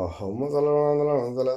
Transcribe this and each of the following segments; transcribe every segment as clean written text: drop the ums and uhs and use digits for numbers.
اللهم صل على سيدنا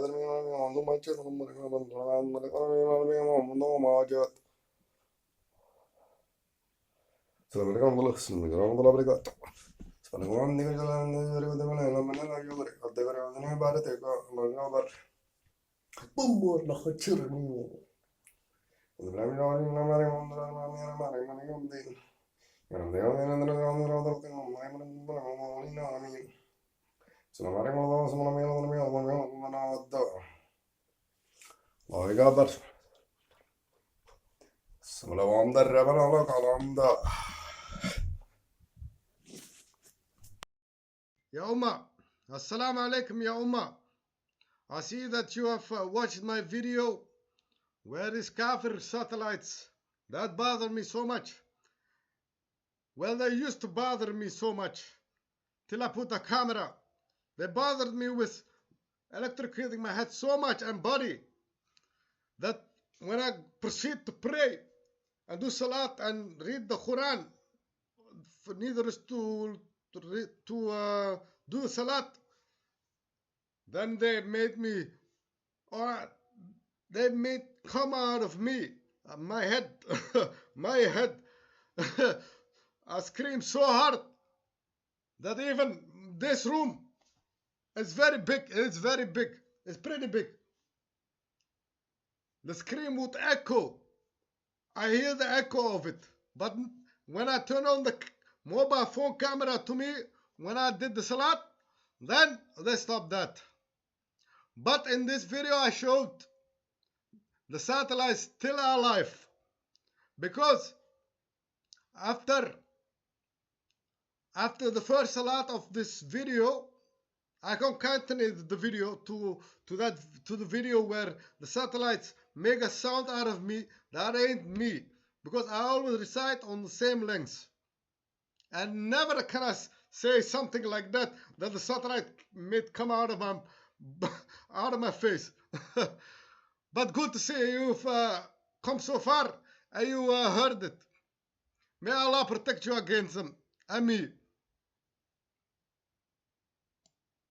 Ya Ummah, Assalamu alaikum, Ya Ummah. I see that you have watched my video. Where is kafir satellites? That bothered me so much. Well, they used to bother me so much. Till I put a camera. They bothered me with electrocuting my head so much and body that when I proceed to pray and do salat and read the Quran, neither is to do the salat, then they made me, or they made come out of me, my head, my head. I screamed so hard that even this room is very big. It's very big. It's pretty big. The scream would echo. I hear the echo of it. But when I turn on the mobile phone camera to me, when I did the salat, then they stopped that. But in this video I showed the satellites still alive, because after the first salat of this video, I concatenated the video to the video where the satellites make a sound out of me. That ain't me, because I always recite on the same length, and never can I say something like that the satellite made come out of my face. But good to see you've come so far and you heard it. May Allah protect you against them and me.